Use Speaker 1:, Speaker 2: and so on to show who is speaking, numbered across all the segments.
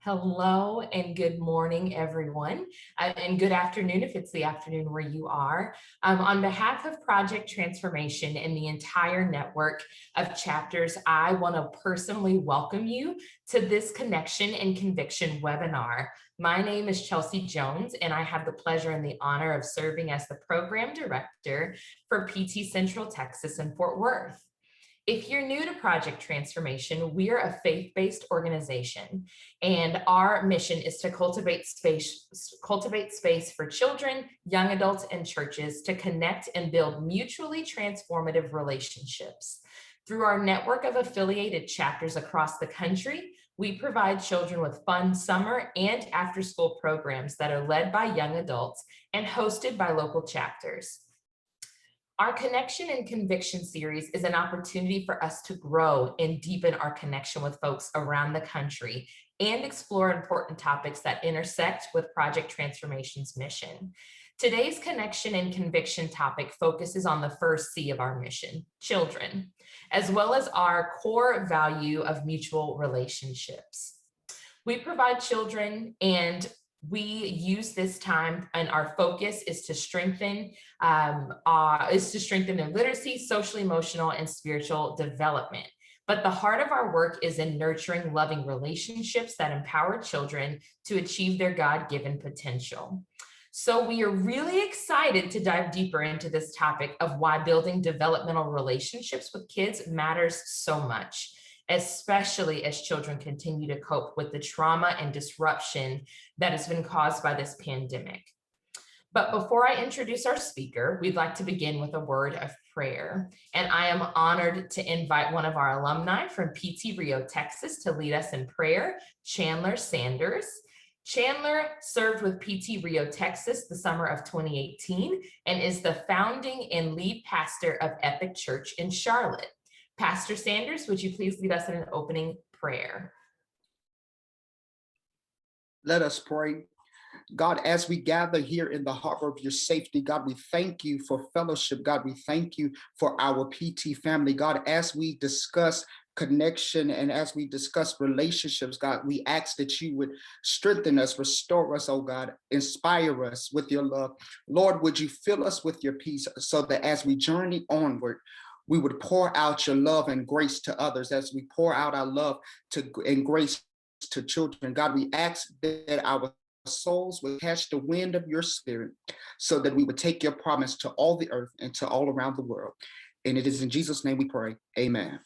Speaker 1: Hello and good morning, everyone, and good afternoon if it's the afternoon where you are. On behalf of Project Transformation and the entire network of chapters, I want to personally welcome you to this Connection and Conviction webinar. My name is Chelsea Jones, and I have the pleasure and the honor of serving as the Program Director for PT Central Texas in Fort Worth. If you're new to Project Transformation, we are a faith-based organization, and our mission is to cultivate space for children, young adults, and churches to connect and build mutually transformative relationships. Through our network of affiliated chapters across the country, we provide children with fun summer and after-school programs that are led by young adults and hosted by local chapters. Our Connection and Conviction series is an opportunity for us to grow and deepen our connection with folks around the country and explore important topics that intersect with Project Transformation's mission. Today's Connection and Conviction topic focuses on the first C of our mission, children, as well as our core value of mutual relationships. We provide children, and we use this time, and our focus is to strengthen their literacy, social, emotional, and spiritual development. But the heart of our work is in nurturing loving relationships that empower children to achieve their God-given potential. So we are really excited to dive deeper into this topic of why building developmental relationships with kids matters so much, especially as children continue to cope with the trauma and disruption that has been caused by this pandemic. But before I introduce our speaker, we'd like to begin with a word of prayer. And I am honored to invite one of our alumni from PT Rio, Texas, to lead us in prayer, Chandler Sanders. Chandler served with PT Rio, Texas, the summer of 2018, and is the founding and lead pastor of Epic Church in Charlotte. Pastor Sanders, would you please lead us in an opening prayer?
Speaker 2: Let us pray. God, as we gather here in the harbor of your safety, God, we thank you for fellowship. God, we thank you for our PT family. God, as we discuss connection and as we discuss relationships, God, we ask that you would strengthen us, restore us, oh God, inspire us with your love. Lord, would you fill us with your peace so that as we journey onward, we would pour out your love and grace to others as we pour out our love and grace to children. God, we ask that our souls would catch the wind of your spirit so that we would take your promise to all the earth and to all around the world. And it is in Jesus' name we pray. Amen.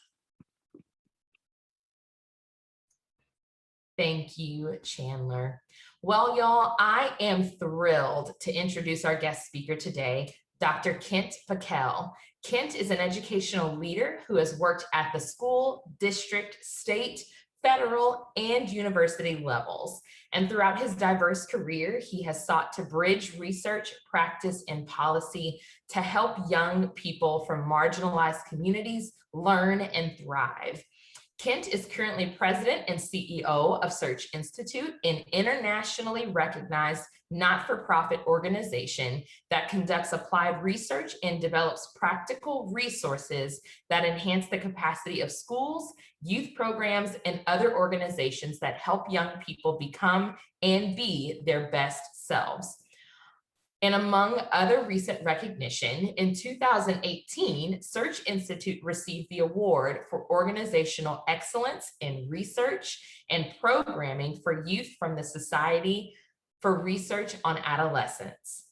Speaker 1: Thank you, Chandler. Well, y'all, I am thrilled to introduce our guest speaker today, Dr. Kent Pekel. Kent is an educational leader who has worked at the school, district, state, federal, and university levels. And throughout his diverse career, he has sought to bridge research, practice, and policy to help young people from marginalized communities learn and thrive. Kent is currently president and CEO of Search Institute, an internationally recognized not-for-profit organization that conducts applied research and develops practical resources that enhance the capacity of schools, youth programs, and other organizations that help young people become and be their best selves. And among other recent recognition, in 2018, Search Institute received the award for organizational excellence in research and programming for youth from the Society for Research on Adolescence.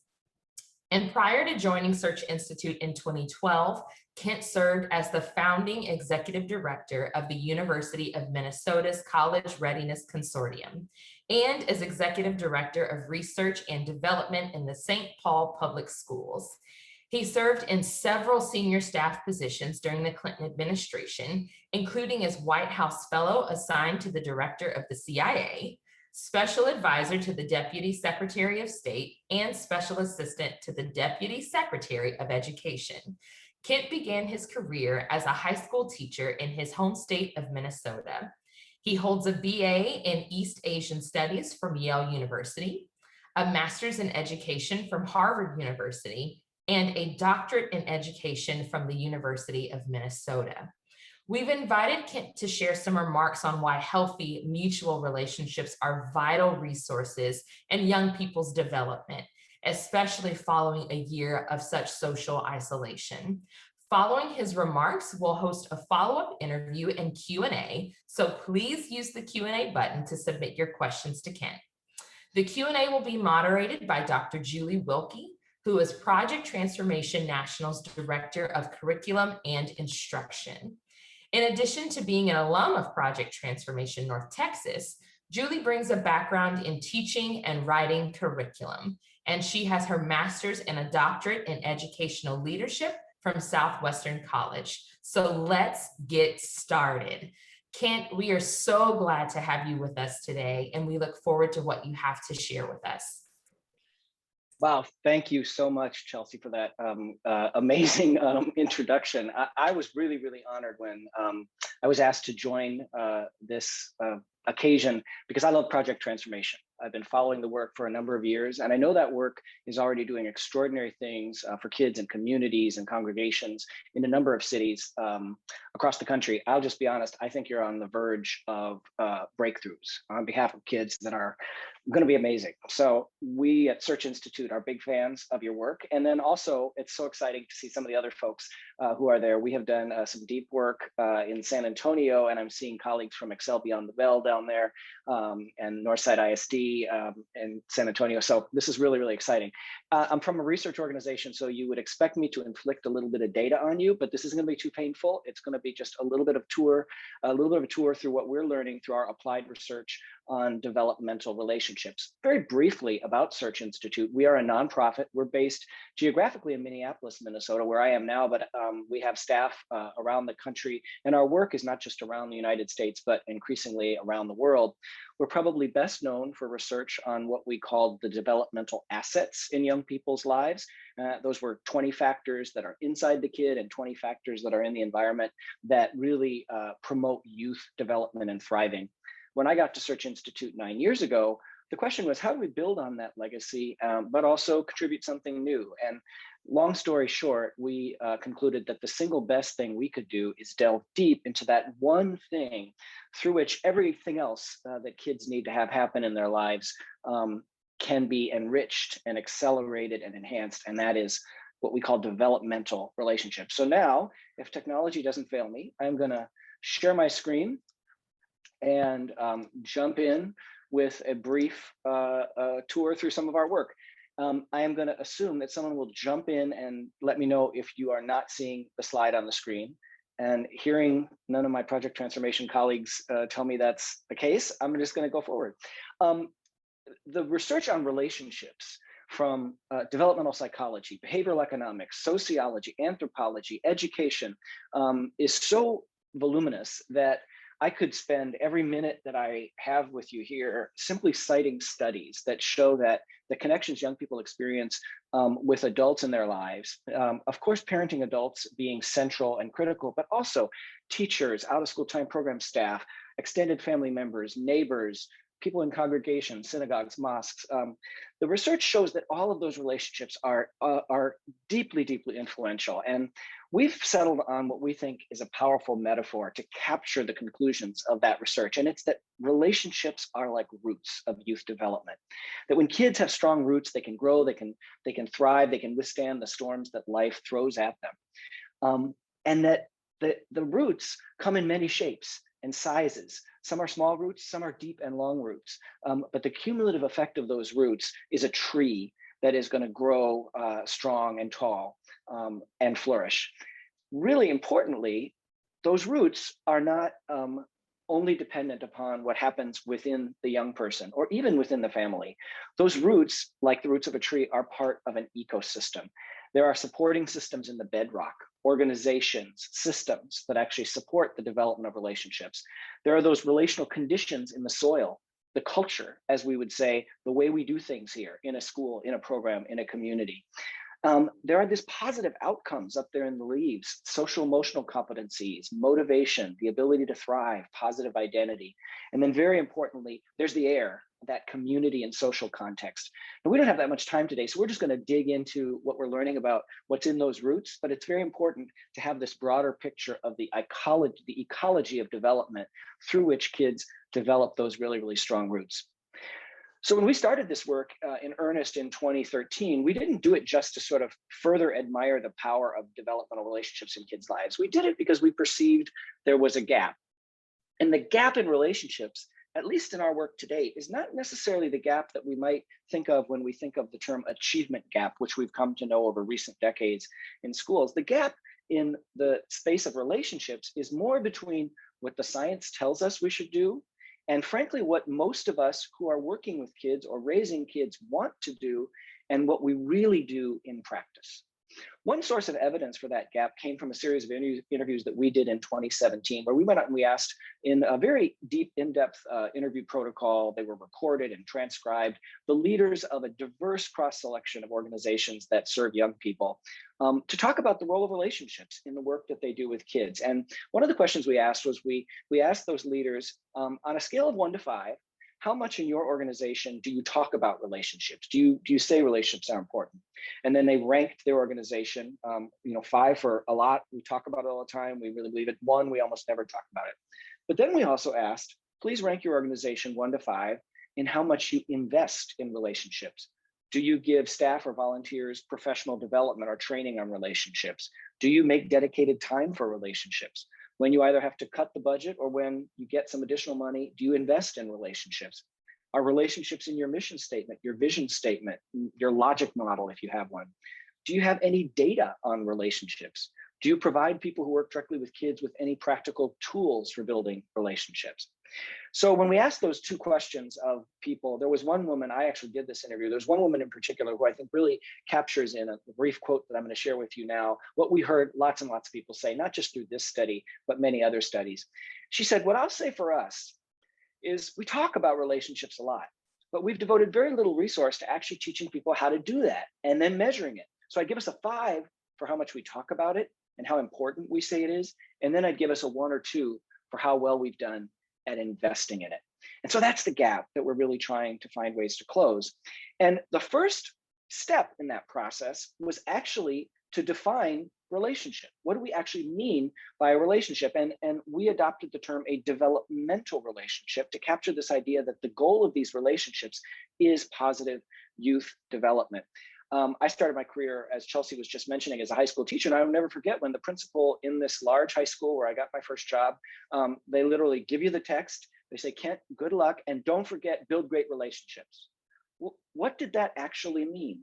Speaker 1: And prior to joining Search Institute in 2012, Kent served as the founding executive director of the University of Minnesota's College Readiness Consortium and as executive director of research and development in the St. Paul Public Schools. He served in several senior staff positions during the Clinton administration, including as White House Fellow assigned to the Director of the CIA, Special Advisor to the Deputy Secretary of State, and Special Assistant to the Deputy Secretary of Education. Kent began his career as a high school teacher in his home state of Minnesota. He holds a BA in East Asian Studies from Yale University, a master's in education from Harvard University, and a doctorate in education from the University of Minnesota. We've invited Kent to share some remarks on why healthy mutual relationships are vital resources in young people's development, especially following a year of such social isolation. Following his remarks, we'll host a follow-up interview and Q&A, so please use the Q&A button to submit your questions to Kent. The Q&A will be moderated by Dr. Julie Wilkie, who is Project Transformation National's Director of Curriculum and Instruction. In addition to being an alum of Project Transformation North Texas, Julie brings a background in teaching and writing curriculum, and she has her master's and a doctorate in educational leadership from Southwestern College. So let's get started. Kent, we are so glad to have you with us today, and we look forward to what you have to share with us.
Speaker 3: Wow, thank you so much, Chelsea, for that amazing introduction. I was really, really honored when I was asked to join this occasion because I love Project Transformation. I've been following the work for a number of years, and I know that work is already doing extraordinary things for kids and communities and congregations in a number of cities across the country. I'll just be honest, I think you're on the verge of breakthroughs on behalf of kids that are going to be amazing. So we at Search Institute are big fans of your work. And then also, it's so exciting to see some of the other folks who are there. We have done some deep work in San Antonio, and I'm seeing colleagues from Excel Beyond the Bell down there and Northside ISD in San Antonio. So this is really, really exciting. I'm from a research organization, so you would expect me to inflict a little bit of data on you, but this isn't going to be too painful. It's going to be just a little bit of a tour through what we're learning through our applied research on developmental relationships. Very briefly about Search Institute, we are a nonprofit. We're based geographically in Minneapolis, Minnesota, where I am now, but we have staff around the country, and our work is not just around the United States, but increasingly around the world. We're probably best known for research on what we call the developmental assets in young people's lives. Those were 20 factors that are inside the kid and 20 factors that are in the environment that really promote youth development and thriving. When I got to Search Institute 9 years ago, the question was, how do we build on that legacy, but also contribute something new? And long story short, we concluded that the single best thing we could do is delve deep into that one thing through which everything else that kids need to have happen in their lives can be enriched and accelerated and enhanced. And that is what we call developmental relationships. So now, if technology doesn't fail me, I'm going to share my screen and jump in with a brief tour through some of our work. I am going to assume that someone will jump in and let me know if you are not seeing the slide on the screen. And hearing none of my Project Transformation colleagues tell me that's the case, I'm just going to go forward. The research on relationships from developmental psychology, behavioral economics, sociology, anthropology, education is so voluminous that I could spend every minute that I have with you here simply citing studies that show that the connections young people experience with adults in their lives, of course, parenting adults being central and critical, but also teachers, out-of-school time program staff, extended family members, neighbors, people in congregations, synagogues, mosques. The research shows that all of those relationships are deeply, deeply influential. And we've settled on what we think is a powerful metaphor to capture the conclusions of that research. And it's that relationships are like roots of youth development. That when kids have strong roots, they can grow, they can thrive, they can withstand the storms that life throws at them. And that the roots come in many shapes and sizes. Some are small roots, some are deep and long roots. But the cumulative effect of those roots is a tree that is going to grow strong and tall and flourish. Really importantly, those roots are not only dependent upon what happens within the young person or even within the family. Those roots, like the roots of a tree, are part of an ecosystem. There are supporting systems in the bedrock, organizations, systems that actually support the development of relationships. There are those relational conditions in the soil, the culture, as we would say, the way we do things here in a school, in a program, in a community. There are these positive outcomes up there in the leaves: social emotional competencies, motivation, the ability to thrive, positive identity. And then very importantly, there's the air, that community and social context. And we don't have that much time today, so we're just going to dig into what we're learning about what's in those roots, but it's very important to have this broader picture of the ecology of development through which kids develop those really, really strong roots. So when we started this work in earnest in 2013, we didn't do it just to sort of further admire the power of developmental relationships in kids' lives. We did it because we perceived there was a gap. And the gap in relationships, at least in our work to date, is not necessarily the gap that we might think of when we think of the term achievement gap, which we've come to know over recent decades in schools. The gap in the space of relationships is more between what the science tells us we should do and, frankly, what most of us who are working with kids or raising kids want to do and what we really do in practice. One source of evidence for that gap came from a series of interviews that we did in 2017, where we went out and we asked, in a very deep, in-depth interview protocol, they were recorded and transcribed, the leaders of a diverse cross-selection of organizations that serve young people to talk about the role of relationships in the work that they do with kids. And one of the questions we asked was, we asked those leaders, on a scale of 1 to 5, how much in your organization do you talk about relationships? Do you say relationships are important? And then they ranked their organization, 5 for a lot. We talk about it all the time. We really believe it. 1, we almost never talk about it. But then we also asked, please rank your organization 1 to 5 in how much you invest in relationships. Do you give staff or volunteers professional development or training on relationships? Do you make dedicated time for relationships? When you either have to cut the budget or when you get some additional money, do you invest in relationships? Are relationships in your mission statement, your vision statement, your logic model, if you have one? Do you have any data on relationships? Do you provide people who work directly with kids with any practical tools for building relationships? So when we asked those 2 questions of people, there was one woman, I actually did this interview, there's one woman in particular who I think really captures in a brief quote that I'm going to share with you now, what we heard lots and lots of people say, not just through this study, but many other studies. She said, what I'll say for us is we talk about relationships a lot, but we've devoted very little resource to actually teaching people how to do that and then measuring it. So I'd give us a 5 for how much we talk about it and how important we say it is. And then I'd give us a 1 or 2 for how well we've done at investing in it. And so that's the gap that we're really trying to find ways to close. And the first step in that process was actually to define relationship. What do we actually mean by a relationship? And we adopted the term a developmental relationship to capture this idea that the goal of these relationships is positive youth development. I started my career, as Chelsea was just mentioning, as a high school teacher, and I will never forget when the principal in this large high school where I got my first job, they literally give you the text, they say, Kent, good luck, and don't forget, build great relationships. Well, what did that actually mean?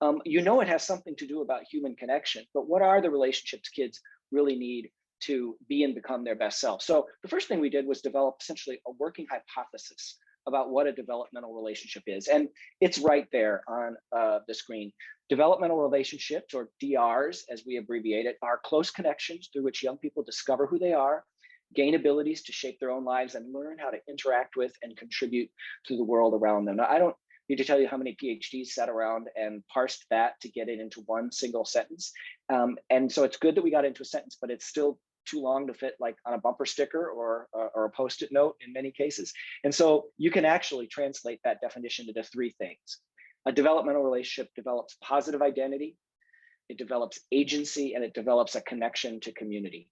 Speaker 3: It has something to do about human connection, but what are the relationships kids really need to be and become their best self? So the first thing we did was develop essentially a working hypothesis about what a developmental relationship is. And it's right there on the screen. Developmental relationships, or DRs, as we abbreviate it, are close connections through which young people discover who they are, gain abilities to shape their own lives, and learn how to interact with and contribute to the world around them. Now, I don't need to tell you how many PhDs sat around and parsed that to get it into one single sentence. And so it's good that we got into a sentence, but it's still too long to fit like on a bumper sticker or a post-it note in many cases. And so you can actually translate that definition into 3 things. A developmental relationship develops positive identity, it develops agency, and it develops a connection to community.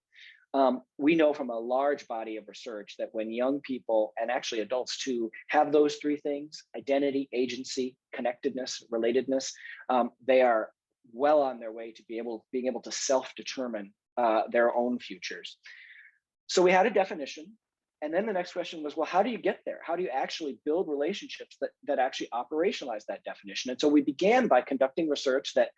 Speaker 3: We know from a large body of research that when young people, and actually adults too, have those 3 things, identity, agency, connectedness, relatedness, they are well on their way to being able to self-determine their own futures. So we had a definition. And then the next question was, well, how do you get there? How do you actually build relationships that actually operationalize that definition? And so we began by conducting research that,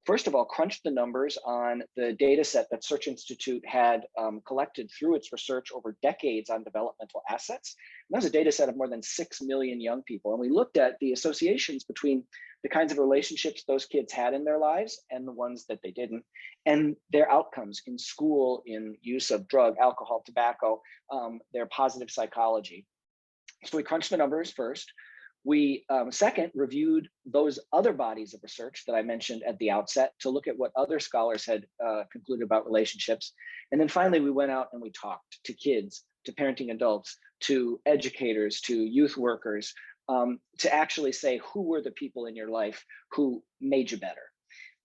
Speaker 3: first of all, crunched the numbers on the data set that Search Institute had collected through its research over decades on developmental assets. And that was a data set of more than 6 million young people. And we looked at the associations between the kinds of relationships those kids had in their lives and the ones that they didn't, and their outcomes in school, in use of drug, alcohol, tobacco, their positive psychology. So we crunched the numbers first. We, second, reviewed those other bodies of research that I mentioned at the outset to look at what other scholars had concluded about relationships. And then finally, we went out and we talked to kids, to parenting adults, to educators, to youth workers, to actually say who were the people in your life who made you better.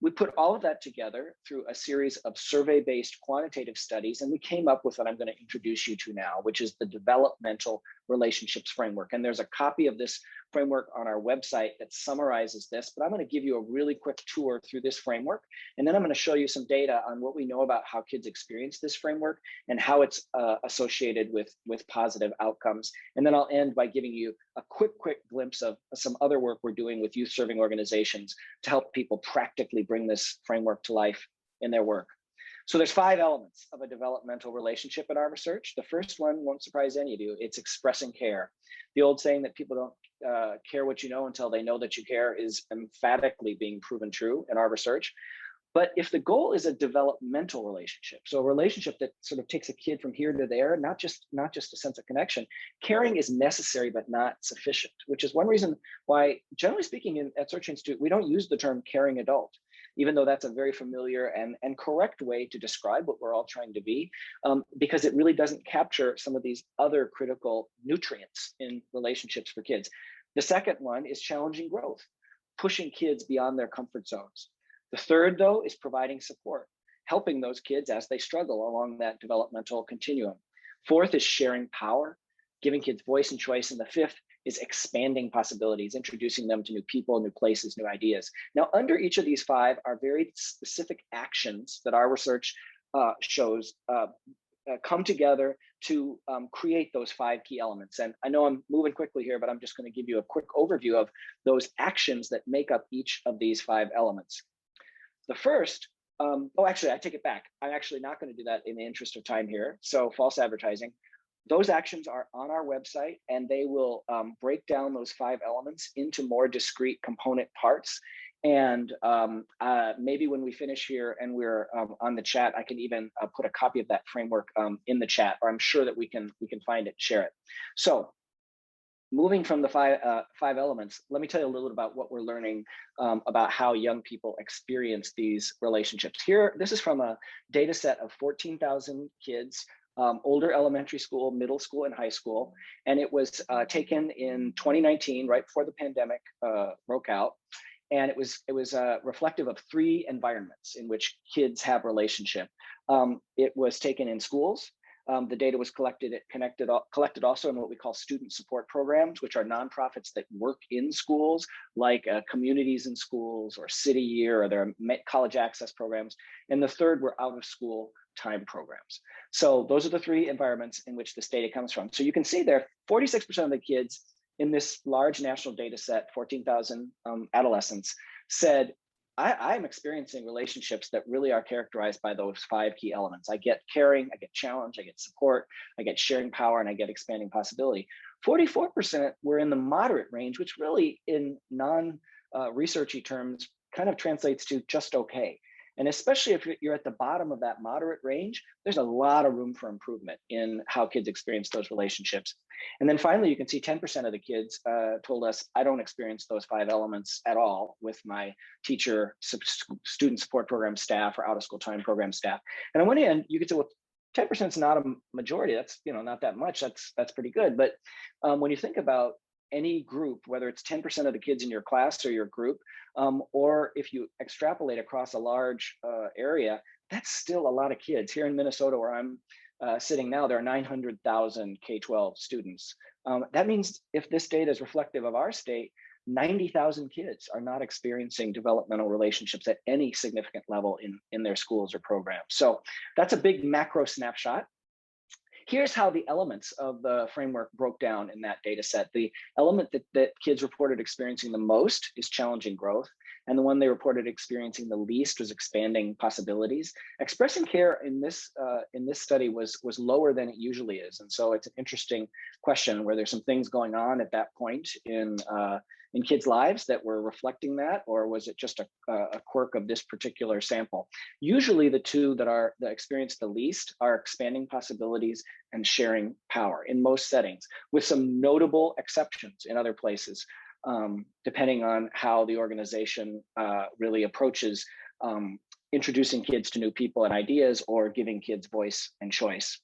Speaker 3: We put all of that together through a series of survey-based quantitative studies, and we came up with what I'm going to introduce you to now, which is the Developmental Relationships framework. And there's a copy of this framework on our website that summarizes this, but I'm going to give you a really quick tour through this framework. And then I'm going to show you some data on what we know about how kids experience this framework and how it's associated with positive outcomes. And then I'll end by giving you a quick glimpse of some other work we're doing with youth serving organizations to help people practically bring this framework to life in their work. So there's 5 elements of a developmental relationship in our research. The first one won't surprise any of you. It's expressing care. The old saying that people don't care what you know until they know that you care is emphatically being proven true in our research. But if the goal is a developmental relationship, so a relationship that sort of takes a kid from here to there, not just a sense of connection, caring is necessary but not sufficient, which is one reason why, generally speaking, at Search Institute, we don't use the term caring adult, even though that's a very familiar and correct way to describe what we're all trying to be, because it really doesn't capture some of these other critical nutrients in relationships for kids. The second one is challenging growth, pushing kids beyond their comfort zones. The third, though, is providing support, helping those kids as they struggle along that developmental continuum. Fourth is sharing power, giving kids voice and choice. And the fifth is expanding possibilities, introducing them to new people, new places, new ideas. Now, under each of these 5 are very specific actions that our research shows come together to create those 5 key elements. And I know I'm moving quickly here, but I'm just going to give you a quick overview of those actions that make up each of these 5 elements. The first, actually, I take it back. I'm actually not going to do that in the interest of time here. So false advertising. Those actions are on our website, and they will break down those 5 elements into more discrete component parts. And maybe when we finish here and we're on the chat, I can even put a copy of that framework in the chat, or I'm sure that we can find it, share it. So moving from the 5 elements, let me tell you a little bit about what we're learning about how young people experience these relationships. Here, this is from a data set of 14,000 kids, older elementary school, middle school, and high school. And it was taken in 2019, right before the pandemic broke out. And it was reflective of 3 environments in which kids have relationship. It was taken in schools. The data was collected also in what we call student support programs, which are nonprofits that work in schools, like communities in schools or City Year, or their college access programs. And the third were out of school time programs. So those are the 3 environments in which this data comes from. So you can see there, 46% of the kids in this large national data set, 14,000 adolescents, said, I'm experiencing relationships that really are characterized by those 5 key elements. I get caring, I get challenge, I get support, I get sharing power, and I get expanding possibility. 44% were in the moderate range, which really in non-researchy terms kind of translates to just okay. And especially if you're at the bottom of that moderate range, there's a lot of room for improvement in how kids experience those relationships. And then finally, you can see 10% of the kids told us, I don't experience those 5 elements at all with my teacher, student support program staff, or out of school time program staff. And on one hand, you could say, well, 10% is not a majority. That's not that much. That's pretty good. But when you think about any group, whether it's 10% of the kids in your class or your group, or if you extrapolate across a large area, that's still a lot of kids. Here in Minnesota, where I'm sitting now, there are 900,000 K-12 students. That means if this data is reflective of our state, 90,000 kids are not experiencing developmental relationships at any significant level in their schools or programs. So that's a big macro snapshot. Here's how the elements of the framework broke down in that data set. The element that kids reported experiencing the most is challenging growth. And the one they reported experiencing the least was expanding possibilities. Expressing care in this study was lower than it usually is. And so it's an interesting question where there's some things going on at that point in kids' lives that were reflecting that, or was it just a quirk of this particular sample? Usually the 2 that experience the least are expanding possibilities and sharing power in most settings, with some notable exceptions in other places. depending on how the organization really approaches introducing kids to new people and ideas, or giving kids voice and choice.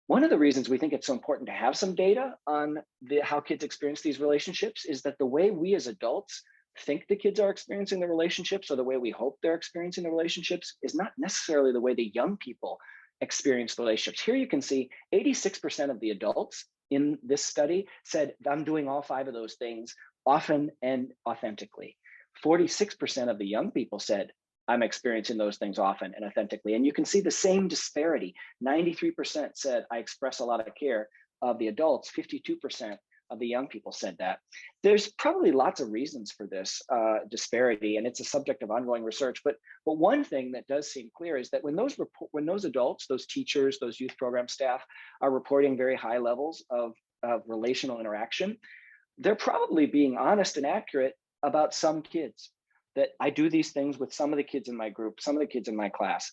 Speaker 3: One of the reasons we think it's so important to have some data on how kids experience these relationships is that the way we as adults think the kids are experiencing the relationships, or the way we hope they're experiencing the relationships, is not necessarily the way the young people experience the relationships. Here you can see 86% of the adults in this study said, I'm doing all 5 of those things often and authentically. 46% of the young people said, I'm experiencing those things often and authentically. And you can see the same disparity. 93% said, I express a lot of care. Of the adults, 52% of the young people said that. There's probably lots of reasons for this disparity, and it's a subject of ongoing research. But one thing that does seem clear is that when those adults, those teachers, those youth program staff are reporting very high levels of relational interaction, they're probably being honest and accurate about some kids. That I do these things with some of the kids in my group, some of the kids in my class.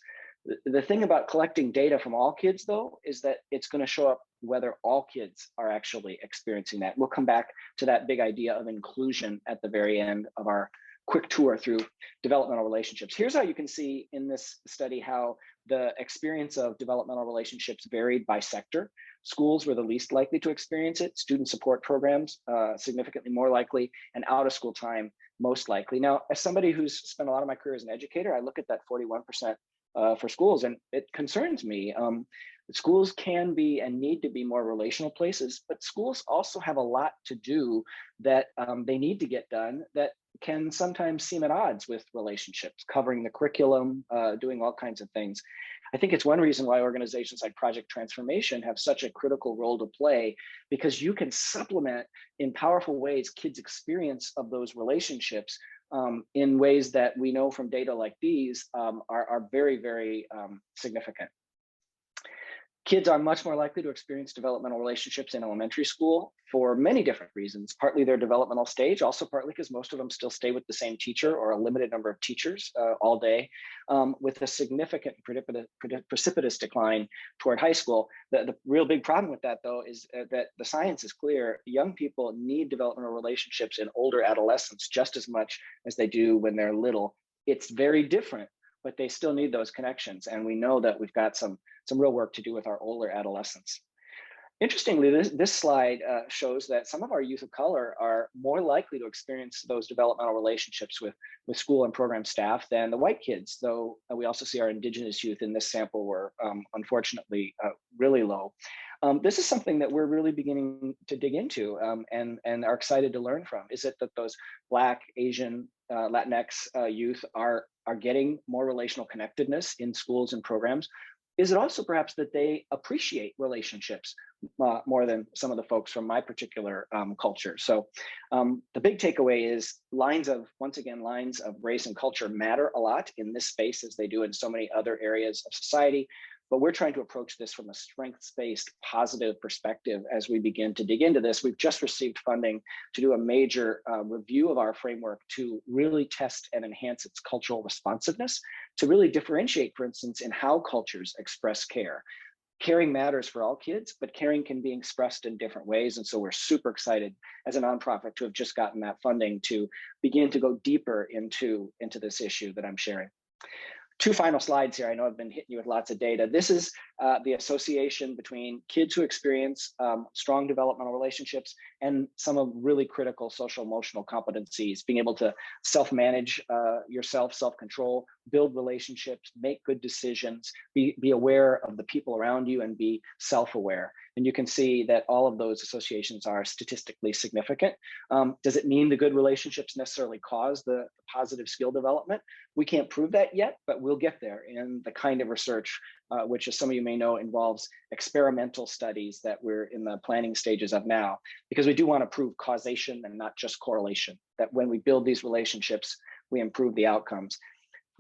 Speaker 3: The thing about collecting data from all kids, though, is that it's going to show up whether all kids are actually experiencing that. We'll come back to that big idea of inclusion at the very end of our quick tour through developmental relationships. Here's how you can see in this study how the experience of developmental relationships varied by sector. Schools were the least likely to experience it, student support programs significantly more likely, and out of school time most likely. Now, as somebody who's spent a lot of my career as an educator, I look at that 41% for schools, and it concerns me. Schools can be and need to be more relational places, but schools also have a lot to do that they need to get done that can sometimes seem at odds with relationships, covering the curriculum, doing all kinds of things. I think it's one reason why organizations like Project Transformation have such a critical role to play, because you can supplement in powerful ways kids' experience of those relationships in ways that we know from data like these are very, very significant. Kids are much more likely to experience developmental relationships in elementary school for many different reasons, partly their developmental stage, also partly because most of them still stay with the same teacher or a limited number of teachers all day, with a significant precipitous decline toward high school. The real big problem with that, though, is that the science is clear. Young people need developmental relationships in older adolescence just as much as they do when they're little. It's very different, but they still need those connections. And we know that we've got some real work to do with our older adolescents. Interestingly, this slide shows that some of our youth of color are more likely to experience those developmental relationships with school and program staff than the white kids, though we also see our indigenous youth in this sample were unfortunately really low. This is something that we're really beginning to dig into and are excited to learn from. Is it that those Black, Asian, Latinx youth are getting more relational connectedness in schools and programs? Is it also perhaps that they appreciate relationships more than some of the folks from my particular culture? So the big takeaway is once again, lines of race and culture matter a lot in this space as they do in so many other areas of society. But we're trying to approach this from a strengths-based positive perspective as we begin to dig into this. We've just received funding to do a major review of our framework to really test and enhance its cultural responsiveness, to really differentiate, for instance, in how cultures express care. Caring matters for all kids, but caring can be expressed in different ways. And so we're super excited as a nonprofit to have just gotten that funding to begin to go deeper into this issue that I'm sharing. Two final slides here. I know I've been hitting you with lots of data. This is the association between kids who experience strong developmental relationships and some of really critical social emotional competencies, being able to self-manage yourself, self-control, build relationships, make good decisions, be aware of the people around you, and be self-aware. And you can see that all of those associations are statistically significant. Does it mean the good relationships necessarily cause the positive skill development? We can't prove that yet, but we'll get there in the kind of research, which, as some of you may know, involves experimental studies that we're in the planning stages of now, because we do want to prove causation and not just correlation, that when we build these relationships, we improve the outcomes.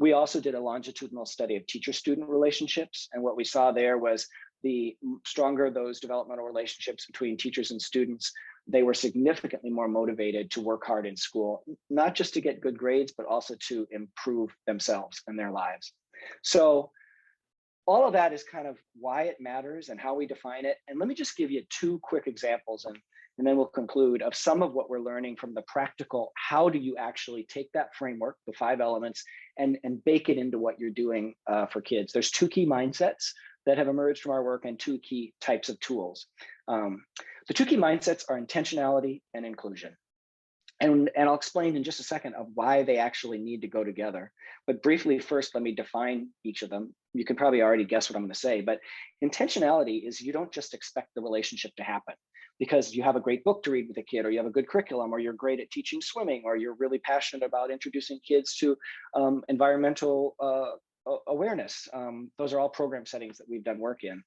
Speaker 3: We also did a longitudinal study of teacher-student relationships, and what we saw there was the stronger those developmental relationships between teachers and students, they were significantly more motivated to work hard in school, not just to get good grades, but also to improve themselves and their lives. So all of that is kind of why it matters and how we define it. And let me just give you two quick examples. and then we'll conclude of some of what we're learning from the practical. How do you actually take that framework, the 5 elements, and bake it into what you're doing for kids? There's 2 key mindsets that have emerged from our work and 2 key types of tools. The 2 key mindsets are intentionality and inclusion. And I'll explain in just a second of why they actually need to go together. But briefly, first, let me define each of them. You can probably already guess what I'm going to say, but intentionality is you don't just expect the relationship to happen because you have a great book to read with a kid, or you have a good curriculum, or you're great at teaching swimming, or you're really passionate about introducing kids to environmental awareness. Those are all program settings that we've done work in.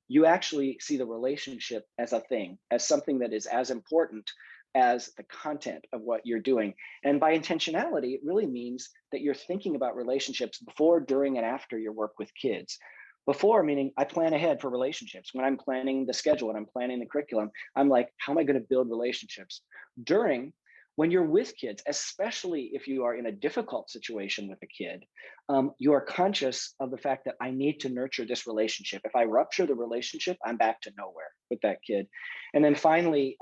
Speaker 3: You actually see the relationship as a thing, as something that is as important as the content of what you're doing. And by intentionality, it really means that you're thinking about relationships before, during, and after your work with kids. Before, meaning I plan ahead for relationships. When I'm planning the schedule and I'm planning the curriculum, I'm like, how am I going to build relationships? During, when you're with kids, especially if you are in a difficult situation with a kid, you are conscious of the fact that I need to nurture this relationship. If I rupture the relationship, I'm back to nowhere with that kid. And then finally,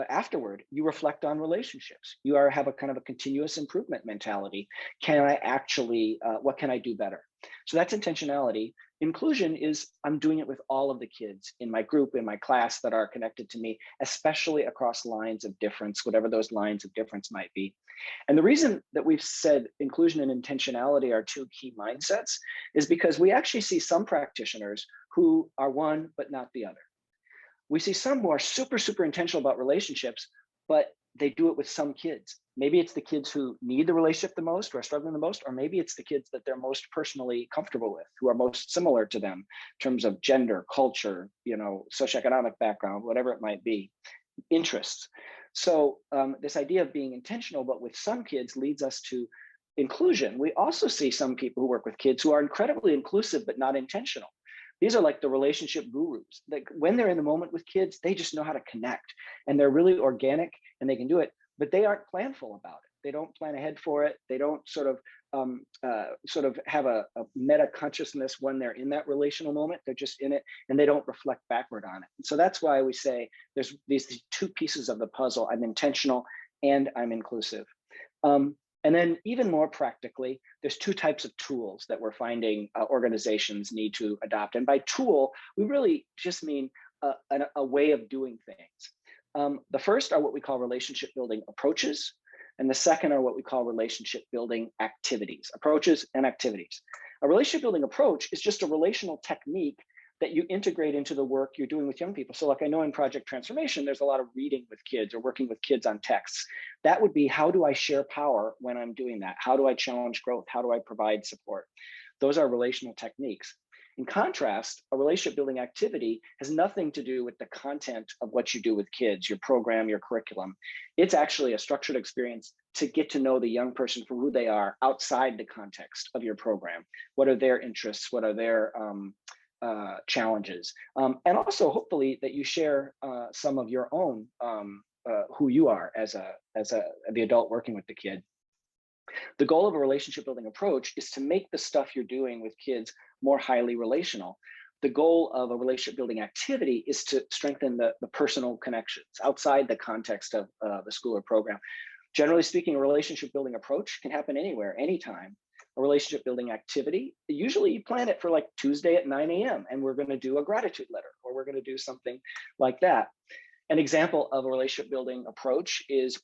Speaker 3: afterward, you reflect on relationships. You have a kind of a continuous improvement mentality. Can I actually, what can I do better? So that's intentionality. Inclusion is I'm doing it with all of the kids in my group, in my class that are connected to me, especially across lines of difference, whatever those lines of difference might be. And the reason that we've said inclusion and intentionality are 2 key mindsets is because we actually see some practitioners who are one, but not the other. We see some who are super, super intentional about relationships, but they do it with some kids. Maybe it's the kids who need the relationship the most, who are struggling the most, or maybe it's the kids that they're most personally comfortable with, who are most similar to them in terms of gender, culture, socioeconomic background, whatever it might be, interests. So this idea of being intentional, but with some kids, leads us to inclusion. We also see some people who work with kids who are incredibly inclusive, but not intentional. These are like the relationship gurus. Like when they're in the moment with kids, they just know how to connect, and they're really organic and they can do it, but they aren't planful about it. They don't plan ahead for it. They don't sort of have a meta consciousness when they're in that relational moment. They're just in it and they don't reflect backward on it. And so that's why we say there's these 2 pieces of the puzzle. I'm intentional and I'm inclusive. And then even more practically, there's 2 types of tools that we're finding organizations need to adopt. And by tool, we really just mean a way of doing things. The first are what we call relationship building approaches. And the second are what we call relationship building activities, approaches and activities. A relationship building approach is just a relational technique that you integrate into the work you're doing with young people. So like I know in Project Transformation, there's a lot of reading with kids or working with kids on texts. That would be, how do I share power when I'm doing that? How do I challenge growth? How do I provide support? Those are relational techniques. In contrast, a relationship building activity has nothing to do with the content of what you do with kids, your program, your curriculum. It's actually a structured experience to get to know the young person for who they are outside the context of your program. What are their interests? What are their challenges, and also hopefully that you share some of your own who you are as the adult working with the kid. The goal of a relationship building approach is to make the stuff you're doing with kids more highly relational. The goal of a relationship building activity is to strengthen the personal connections outside the context of the school or program. Generally speaking, a relationship building approach can happen anywhere, anytime. A relationship building activity, usually you plan it for like Tuesday at 9 a.m. and we're going to do a gratitude letter, or we're going to do something like that. An example of a relationship building approach is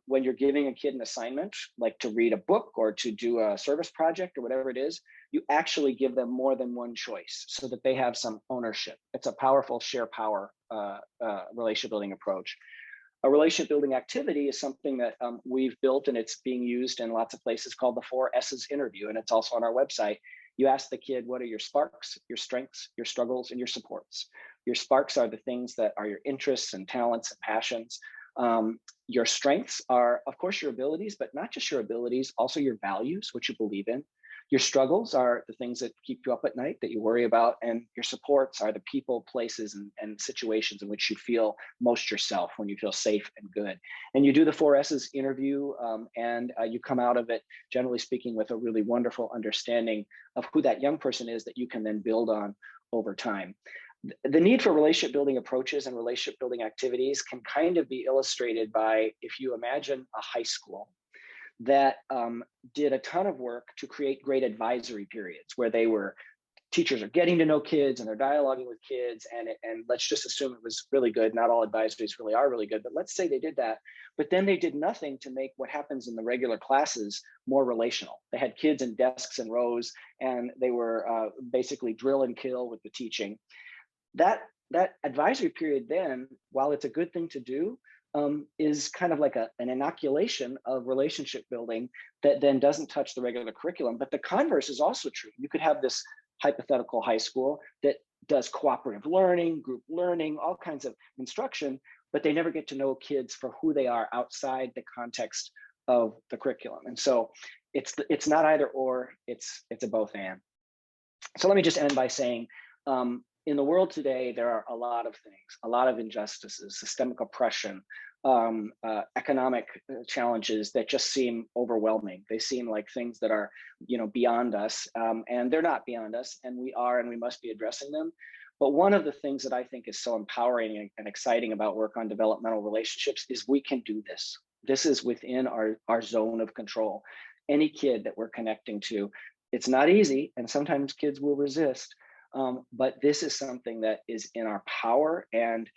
Speaker 3: when you're giving a kid an assignment, like to read a book or to do a service project or whatever it is, you actually give them more than one choice so that they have some ownership. It's a powerful share power relationship building approach. A relationship building activity is something that we've built, and it's being used in lots of places, called the 4 S's interview, and it's also on our website. You ask the kid, what are your sparks, your strengths, your struggles, and your supports? Your sparks are the things that are your interests and talents and passions. Your strengths are, of course, your abilities, but not just your abilities, also your values, what you believe in. Your struggles are the things that keep you up at night, that you worry about, and your supports are the people, places, and situations in which you feel most yourself, when you feel safe and good. And you do the 4 S's interview, and you come out of it, generally speaking, with a really wonderful understanding of who that young person is that you can then build on over time. The need for relationship building approaches and relationship building activities can kind of be illustrated by, if you imagine a high school that did a ton of work to create great advisory periods where teachers are getting to know kids and they're dialoguing with kids, and let's just assume it was really good. Not all advisories really are really good, but let's say they did that. But then they did nothing to make what happens in the regular classes more relational. They had kids in desks and rows, and they were basically drill and kill with the teaching. That advisory period then, while it's a good thing to do, is kind of like an inoculation of relationship building that then doesn't touch the regular curriculum. But the converse is also true. You could have this hypothetical high school that does cooperative learning, group learning, all kinds of instruction, but they never get to know kids for who they are outside the context of the curriculum. And so it's not either or, it's a both and. So let me just end by saying, in the world today, there are a lot of things, a lot of injustices, systemic oppression, economic challenges that just seem overwhelming. They seem like things that are, beyond us, and they're not beyond us, and we must be addressing them. But one of the things that I think is so empowering and exciting about work on developmental relationships is we can do this. This is within our zone of control. Any kid that we're connecting to, it's not easy, and sometimes kids will resist. But this is something that is in our power. And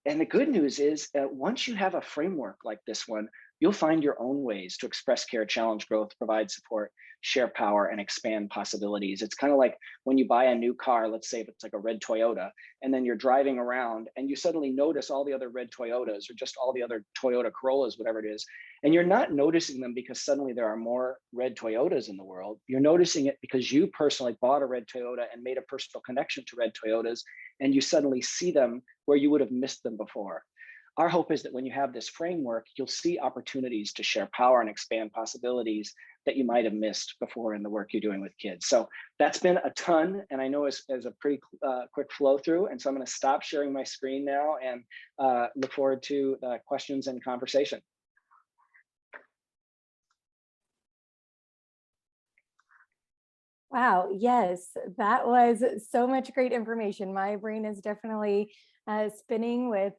Speaker 3: the good news is that once you have a framework like this one, you'll find your own ways to express care, challenge growth, provide support, share power, and expand possibilities. It's kind of like when you buy a new car, let's say if it's like a red Toyota, and then you're driving around and you suddenly notice all the other red Toyotas or just all the other Toyota Corollas, whatever it is. And you're not noticing them because suddenly there are more red Toyotas in the world. You're noticing it because you personally bought a red Toyota and made a personal connection to red Toyotas, and you suddenly see them where you would have missed them before. Our hope is that when you have this framework, you'll see opportunities to share power and expand possibilities that you might have missed before in the work you're doing with kids. So that's been a ton, and I know it's a pretty quick flow through. And so I'm going to stop sharing my screen now and look forward to questions and conversation.
Speaker 4: Wow, yes, that was so much great information. My brain is definitely spinning with